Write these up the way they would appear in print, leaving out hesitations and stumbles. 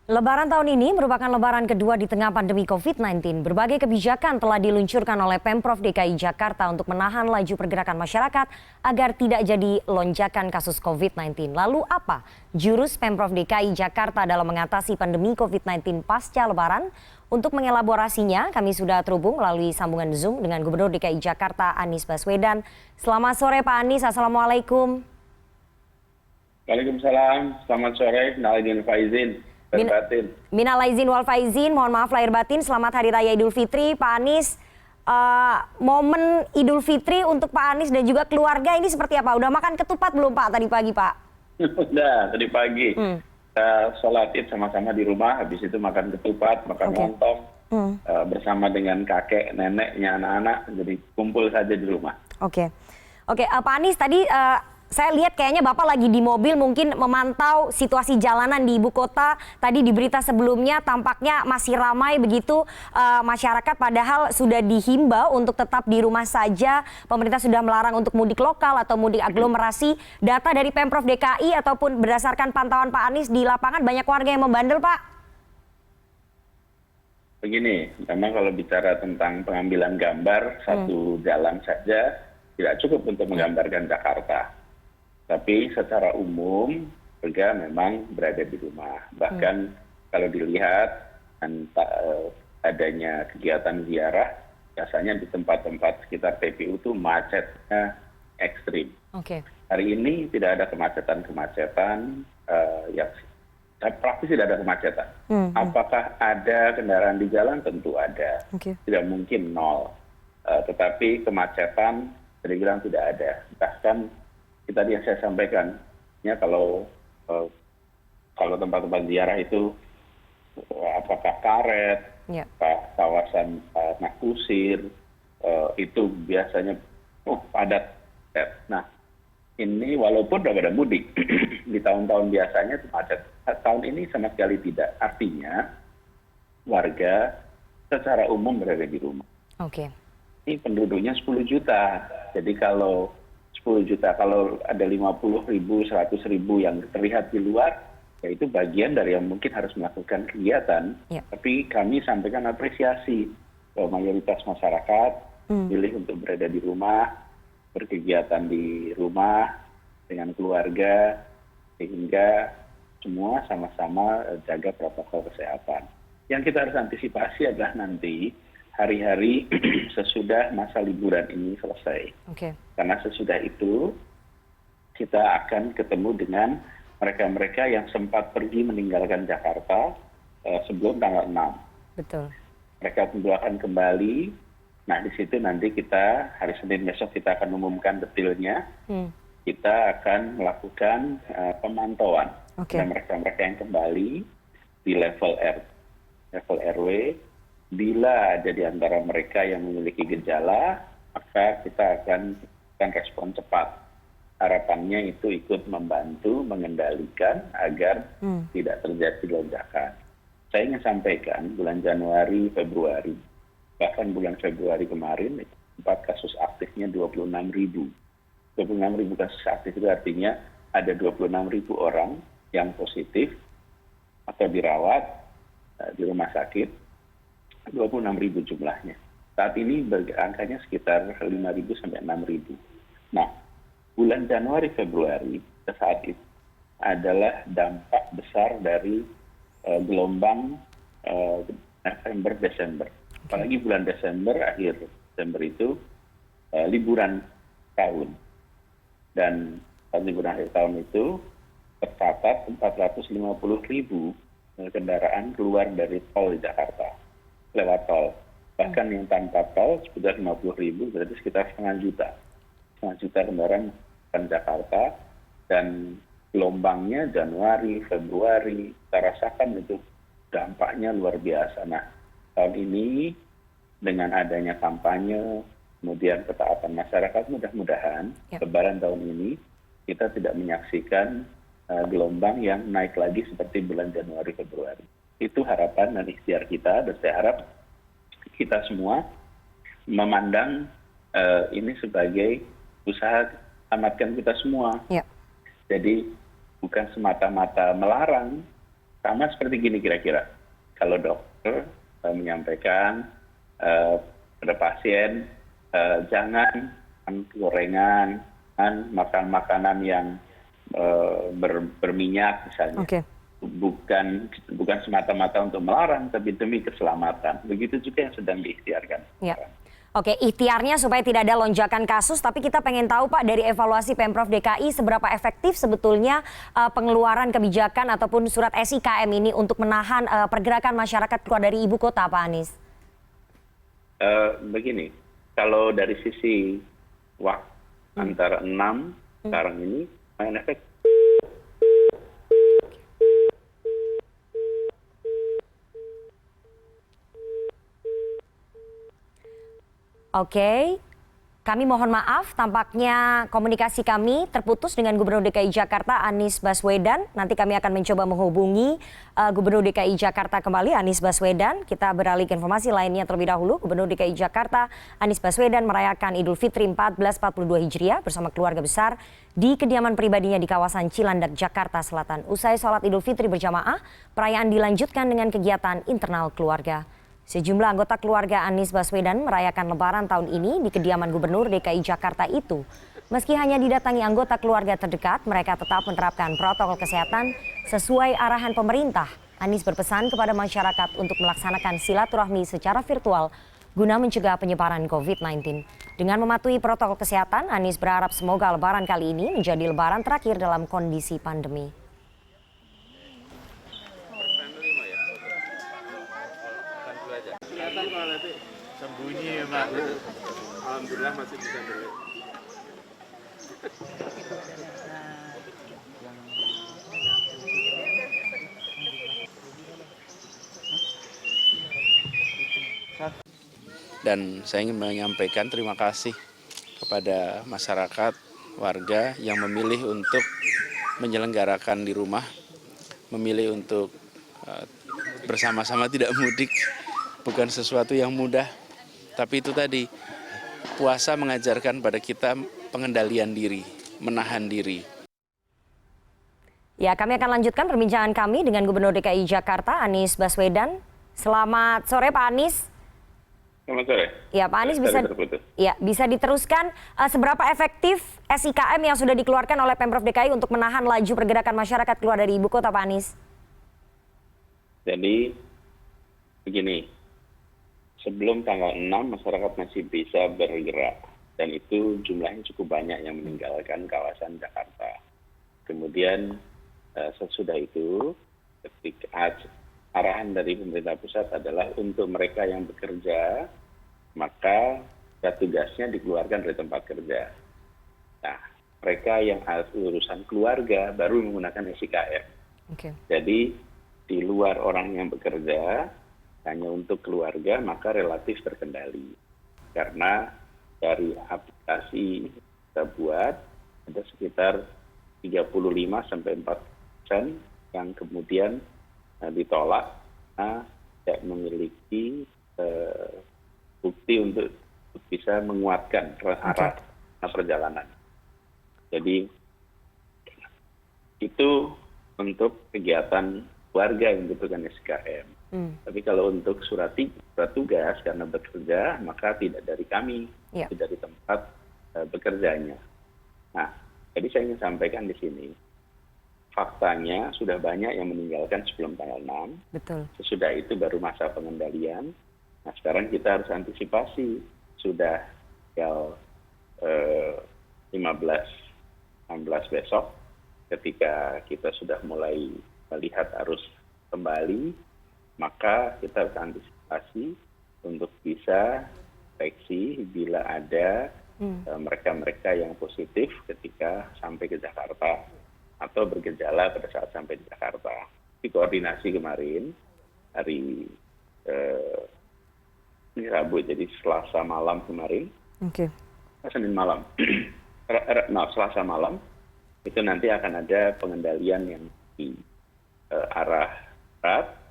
Lebaran tahun ini merupakan lebaran kedua di tengah pandemi COVID-19. Berbagai kebijakan telah diluncurkan oleh Pemprov DKI Jakarta untuk menahan laju pergerakan masyarakat agar tidak jadi lonjakan kasus COVID-19. Lalu apa jurus Pemprov DKI Jakarta dalam mengatasi pandemi COVID-19 pasca lebaran? Untuk mengelaborasinya, kami sudah terhubung melalui sambungan Zoom dengan Gubernur DKI Jakarta Anies Baswedan. Selamat sore Pak Anies, Assalamualaikum. Waalaikumsalam, selamat sore, Nalidin Faizin. Minal aizin wal faizin, mohon maaf lahir batin. Selamat Hari Raya Idul Fitri, Pak Anies. Momen Idul Fitri untuk Pak Anies dan juga keluarga ini seperti apa? Udah makan ketupat belum Pak tadi pagi Pak? Udah, tadi pagi. Kita sholat id sama-sama di rumah, habis itu makan ketupat, makan lontong. Bersama dengan kakek, neneknya, anak-anak, jadi kumpul saja di rumah. Oke, Pak Anies tadi saya lihat kayaknya Bapak lagi di mobil mungkin memantau situasi jalanan di ibu kota. Tadi di berita sebelumnya tampaknya masih ramai begitu masyarakat padahal sudah dihimbau untuk tetap di rumah saja. Pemerintah sudah melarang untuk mudik lokal atau mudik aglomerasi. Data dari Pemprov DKI ataupun berdasarkan pantauan Pak Anies di lapangan banyak warga yang membandel Pak. Begini, memang kalau bicara tentang pengambilan gambar satu jalan saja tidak cukup untuk menggambarkan Jakarta. Tapi secara umum warga memang berada di rumah. Bahkan kalau dilihat adanya kegiatan ziarah, biasanya di tempat-tempat sekitar TPU itu macetnya ekstrim. Hari ini tidak ada kemacetan yang praktis tidak ada kemacetan. Apakah ada kendaraan di jalan? Tentu ada. Tidak mungkin nol. Tetapi kemacetan terbilang tidak ada. Bahkan tadi yang saya sampaikan, ya kalau tempat-tempat ziarah itu apakah karet, kawasan Nakusir, itu biasanya padat. Nah, ini walaupun udah pada mudik, di tahun-tahun biasanya itu macet. Tahun ini sama sekali tidak. Artinya warga secara umum berada di rumah. Ini penduduknya 10 juta. Jadi kalau 10 juta, kalau ada 50.000, 100.000 yang terlihat di luar, ya itu bagian dari yang mungkin harus melakukan kegiatan. Tapi kami sampaikan apresiasi bahwa mayoritas masyarakat pilih untuk berada di rumah, berkegiatan di rumah dengan keluarga, sehingga semua sama-sama jaga protokol kesehatan. Yang kita harus antisipasi adalah nanti hari-hari sesudah masa liburan ini selesai. Karena sesudah itu kita akan ketemu dengan mereka-mereka yang sempat pergi meninggalkan Jakarta sebelum tanggal 6. Mereka tentu akan kembali. Nah di situ nanti kita hari Senin besok kita akan umumkan detailnya. Kita akan melakukan pemantauan dan mereka-mereka yang kembali di level RW. Bila ada di antara mereka yang memiliki gejala, maka kita akan respon cepat. Harapannya itu ikut membantu mengendalikan agar tidak terjadi lonjakan. Saya ingin sampaikan bulan Januari, Februari, bahkan bulan Februari kemarin, tempat kasus aktifnya 26.000. 26.000 kasus aktif itu artinya ada 26.000 orang yang positif atau dirawat di rumah sakit. 26.000 jumlahnya. Saat ini angkanya sekitar 5.000 sampai 6.000. Nah, bulan Januari Februari saat itu adalah dampak besar dari gelombang November Desember. Apalagi bulan Desember, akhir Desember itu liburan tahun. Dan liburan akhir tahun itu tercatat 450.000 kendaraan keluar dari tol di Jakarta. Lewat tol. Bahkan yang tanpa tol sudah 50.000, berarti sekitar setengah juta kendaraan di Jakarta. Dan gelombangnya Januari, Februari, kita rasakan itu dampaknya luar biasa. Nah, tahun ini dengan adanya kampanye, kemudian ketaatan masyarakat, mudah-mudahan Lebaran tahun ini kita tidak menyaksikan gelombang yang naik lagi seperti bulan Januari, Februari. Itu harapan dan ikhtiar kita, dan saya harap kita semua memandang ini sebagai usaha selamatkan kita semua. Jadi bukan semata-mata melarang, sama seperti gini kira-kira. Kalau dokter menyampaikan pada pasien jangan makan gorengan, makan makanan yang berminyak misalnya. Bukan semata-mata untuk melarang, tapi demi keselamatan. Begitu juga yang sedang diikhtiarkan. Ya. Oke, ikhtiarnya supaya tidak ada lonjakan kasus, tapi kita pengen tahu Pak dari evaluasi Pemprov DKI seberapa efektif sebetulnya pengeluaran kebijakan ataupun surat SIKM ini untuk menahan pergerakan masyarakat keluar dari ibu kota, Pak Anies? Begini, kalau dari sisi waktu antara 6 sekarang ini main efek. Oke, kami mohon maaf tampaknya komunikasi kami terputus dengan Gubernur DKI Jakarta Anies Baswedan. Nanti kami akan mencoba menghubungi Gubernur DKI Jakarta kembali Anies Baswedan. Kita beralih ke informasi lainnya terlebih dahulu. Gubernur DKI Jakarta Anies Baswedan merayakan Idul Fitri 1442 Hijriah bersama keluarga besar di kediaman pribadinya di kawasan Cilandak, Jakarta Selatan. Usai sholat Idul Fitri berjamaah, perayaan dilanjutkan dengan kegiatan internal keluarga. Sejumlah anggota keluarga Anies Baswedan merayakan Lebaran tahun ini di kediaman Gubernur DKI Jakarta itu. Meski hanya didatangi anggota keluarga terdekat, mereka tetap menerapkan protokol kesehatan sesuai arahan pemerintah. Anies berpesan kepada masyarakat untuk melaksanakan silaturahmi secara virtual guna mencegah penyebaran COVID-19. Dengan mematuhi protokol kesehatan, Anies berharap semoga Lebaran kali ini menjadi Lebaran terakhir dalam kondisi pandemi. Kelihatan kalau nanti sembunyi ya Pak. Alhamdulillah masih bisa dulu. Dan saya ingin menyampaikan terima kasih kepada masyarakat, warga yang memilih untuk menyelenggarakan di rumah, memilih untuk bersama-sama tidak mudik. Bukan sesuatu yang mudah, tapi itu tadi, puasa mengajarkan pada kita pengendalian diri, menahan diri. Ya, kami akan lanjutkan perbincangan kami dengan Gubernur DKI Jakarta, Anies Baswedan. Selamat sore, Pak Anies. Selamat sore. Ya, Pak Anies bisa diteruskan seberapa efektif SIKM yang sudah dikeluarkan oleh Pemprov DKI untuk menahan laju pergerakan masyarakat keluar dari ibu kota, Pak Anies? Jadi, begini. Sebelum tanggal 6 masyarakat masih bisa bergerak dan itu jumlahnya cukup banyak yang meninggalkan kawasan Jakarta. Kemudian sesudah itu ketika arahan dari pemerintah pusat adalah untuk mereka yang bekerja maka tugasnya dikeluarkan dari tempat kerja. Nah, mereka yang urusan keluarga baru menggunakan SIKM. Jadi di luar orang yang bekerja hanya untuk keluarga maka relatif terkendali karena dari aplikasi kita buat ada sekitar 35-40% yang kemudian ditolak karena tidak memiliki bukti untuk bisa menguatkan arah perjalanan. Jadi itu untuk kegiatan warga yang membutuhkan SIKM. Tapi kalau untuk surat tugas karena bekerja maka tidak dari kami, tidak dari tempat bekerjanya. Nah, jadi saya ingin sampaikan di sini, faktanya sudah banyak yang meninggalkan sebelum tanggal 6. Betul. Sesudah itu baru masa pengendalian. Nah, sekarang kita harus antisipasi. Sudah tinggal 15-16 besok, ketika kita sudah mulai melihat arus kembali, maka kita harus antisipasi untuk bisa deteksi bila ada mereka-mereka yang positif ketika sampai ke Jakarta atau bergejala pada saat sampai di Jakarta. Di koordinasi kemarin hari ini Rabu, jadi Selasa malam kemarin, Senin malam, Selasa malam itu nanti akan ada pengendalian yang di arah barat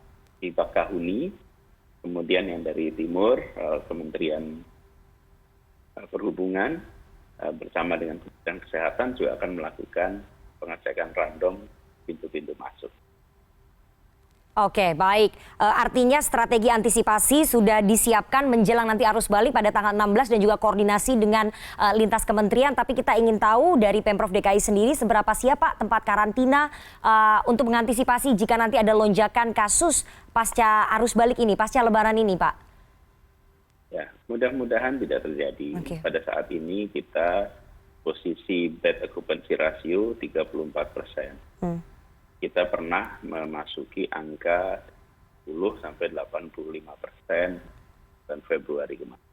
di Bakahuni, kemudian yang dari timur Kementerian Perhubungan bersama dengan Kementerian Kesehatan juga akan melakukan pengecekan random pintu-pintu masuk. Oke, baik. Artinya strategi antisipasi sudah disiapkan menjelang nanti arus balik pada tanggal 16 dan juga koordinasi dengan lintas kementerian. Tapi kita ingin tahu dari Pemprov DKI sendiri seberapa siap Pak tempat karantina untuk mengantisipasi jika nanti ada lonjakan kasus pasca arus balik ini, pasca lebaran ini Pak? Ya, mudah-mudahan tidak terjadi. Pada saat ini kita posisi bed occupancy ratio 34%. Kita pernah memasuki angka 10-85% dan Februari kemarin.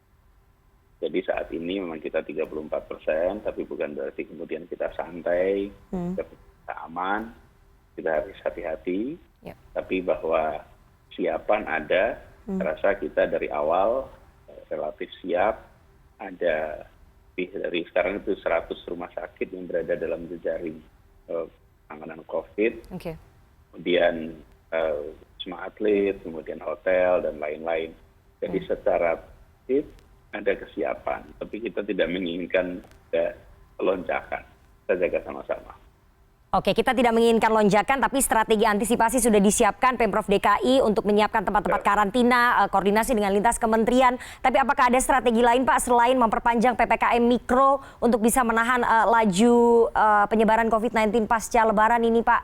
Jadi saat ini memang kita 34%, tapi bukan berarti kemudian kita santai, kita aman, kita harus hati-hati. Tapi bahwa siapan ada, saya rasa kita dari awal relatif siap. Ada dari sekarang itu 100 rumah sakit yang berada dalam jejaring penanganan COVID, kemudian Wisma Atlet, kemudian hotel dan lain-lain. Jadi secara fit ada kesiapan, tapi kita tidak menginginkan ada lonjakan. Kita jaga sama-sama. Oke, kita tidak menginginkan lonjakan, tapi strategi antisipasi sudah disiapkan Pemprov DKI untuk menyiapkan tempat-tempat karantina, koordinasi dengan lintas kementerian. Tapi apakah ada strategi lain Pak selain memperpanjang PPKM Mikro untuk bisa menahan laju penyebaran COVID-19 pasca Lebaran ini Pak?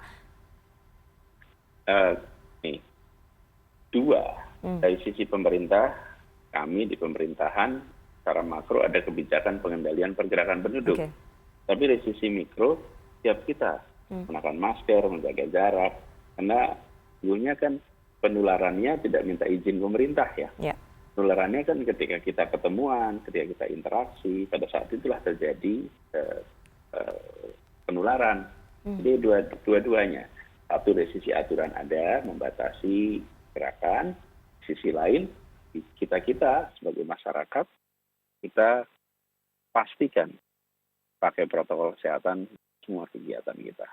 Dua, dari sisi pemerintah, kami di pemerintahan secara makro ada kebijakan pengendalian pergerakan penduduk. Tapi dari sisi mikro, siap kita menggunakan masker, menjaga jarak, karena dulunya kan penularannya tidak minta izin pemerintah ya. Penularannya kan ketika kita ketemuan, ketika kita interaksi, pada saat itulah terjadi penularan. Jadi dua-duanya. Satu dari sisi aturan ada, membatasi gerakan. Sisi lain, kita sebagai masyarakat, kita pastikan pakai protokol kesehatan semua kegiatan kita.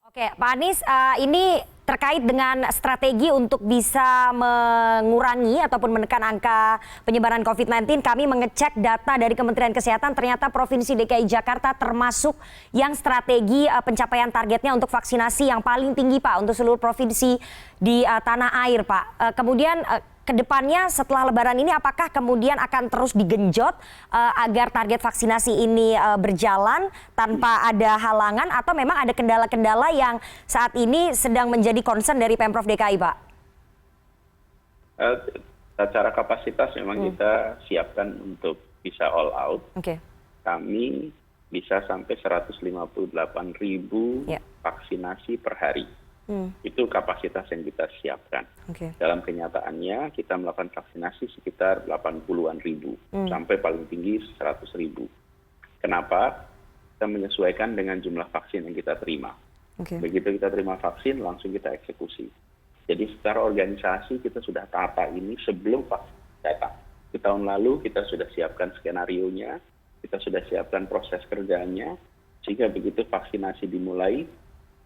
Oke, Pak Anies, ini terkait dengan strategi untuk bisa mengurangi ataupun menekan angka penyebaran COVID-19, kami mengecek data dari Kementerian Kesehatan, ternyata Provinsi DKI Jakarta termasuk yang strategi pencapaian targetnya untuk vaksinasi yang paling tinggi Pak untuk seluruh provinsi di tanah air Pak. Kemudian kedepannya setelah Lebaran ini apakah kemudian akan terus digenjot agar target vaksinasi ini berjalan tanpa ada halangan atau memang ada kendala-kendala yang saat ini sedang menjadi concern dari Pemprov DKI Pak? Secara kapasitas memang kita siapkan untuk bisa all out. Kami bisa sampai 158.000 vaksinasi per hari. Itu kapasitas yang kita siapkan. Dalam kenyataannya kita melakukan vaksinasi sekitar 80-an ribu sampai paling tinggi 100.000. Kenapa? Kita menyesuaikan dengan jumlah vaksin yang kita terima. Begitu kita terima vaksin langsung kita eksekusi. Jadi secara organisasi kita sudah tata ini sebelum vaksin datang. Di tahun lalu kita sudah siapkan skenario-nya, kita sudah siapkan proses kerjanya, sehingga begitu vaksinasi dimulai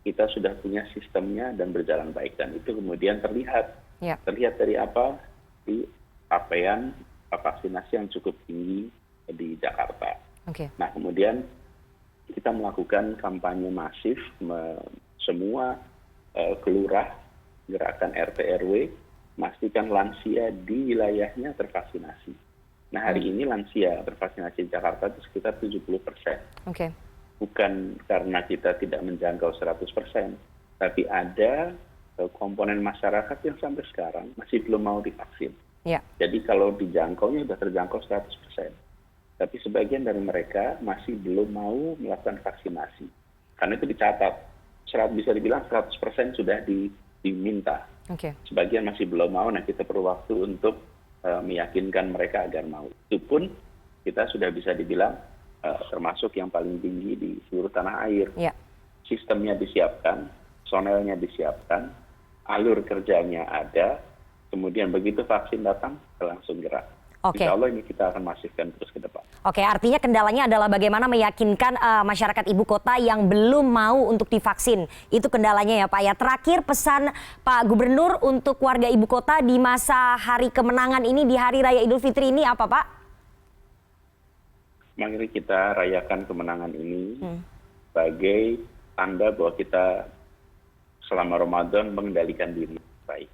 kita sudah punya sistemnya dan berjalan baik, dan itu kemudian terlihat dari apa? Di capaian vaksinasi yang cukup tinggi di Jakarta. Nah kemudian kita melakukan kampanye masif, semua kelurah, gerakan RT RW, memastikan lansia di wilayahnya tervaksinasi. Nah hari ini lansia tervaksinasi di Jakarta itu sekitar 70%. Bukan karena kita tidak menjangkau 100%, tapi ada komponen masyarakat yang sampai sekarang masih belum mau divaksin. Jadi kalau dijangkaunya sudah terjangkau 100%, tapi sebagian dari mereka masih belum mau melakukan vaksinasi. Karena itu dicatat, bisa dibilang 100% sudah diminta. Sebagian masih belum mau, nah kita perlu waktu untuk meyakinkan mereka agar mau. Itu pun kita sudah bisa dibilang termasuk yang paling tinggi di seluruh tanah air. Sistemnya disiapkan, personelnya disiapkan, alur kerjanya ada, kemudian begitu vaksin datang, kita langsung gerak. Insya Allah ini kita akan masifkan terus ke depan. Artinya kendalanya adalah bagaimana meyakinkan masyarakat ibu kota yang belum mau untuk divaksin. Itu kendalanya ya Pak ya. Terakhir pesan Pak Gubernur untuk warga ibu kota di masa hari kemenangan ini, di Hari Raya Idul Fitri ini apa Pak? Mari kita rayakan kemenangan ini sebagai tanda bahwa kita selama Ramadan mengendalikan diri baik.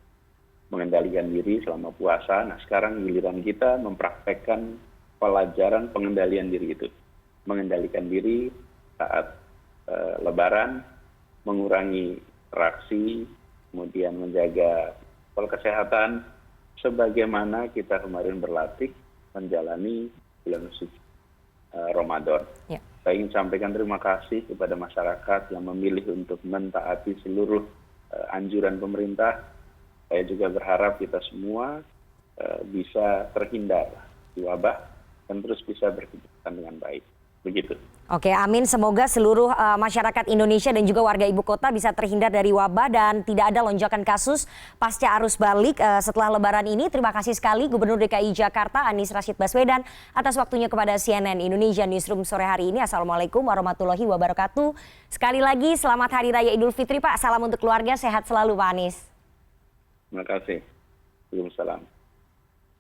Mengendalikan diri selama puasa. Nah sekarang giliran kita mempraktekkan pelajaran pengendalian diri itu. Mengendalikan diri saat Lebaran, mengurangi interaksi, kemudian menjaga protokol kesehatan, sebagaimana kita kemarin berlatih menjalani bulan suci Ramadan. Ya. Saya ingin sampaikan terima kasih kepada masyarakat yang memilih untuk mentaati seluruh anjuran pemerintah. Saya juga berharap kita semua bisa terhindar dari wabah dan terus bisa berkegiatan dengan baik. Begitu. Oke, amin. Semoga seluruh masyarakat Indonesia dan juga warga ibu kota bisa terhindar dari wabah dan tidak ada lonjakan kasus pasca arus balik setelah Lebaran ini. Terima kasih sekali Gubernur DKI Jakarta Anies Rashid Baswedan atas waktunya kepada CNN Indonesia Newsroom sore hari ini. Assalamualaikum warahmatullahi wabarakatuh. Sekali lagi selamat Hari Raya Idul Fitri Pak. Salam untuk keluarga, sehat selalu Pak Anies. Terima kasih. Waalaikumsalam.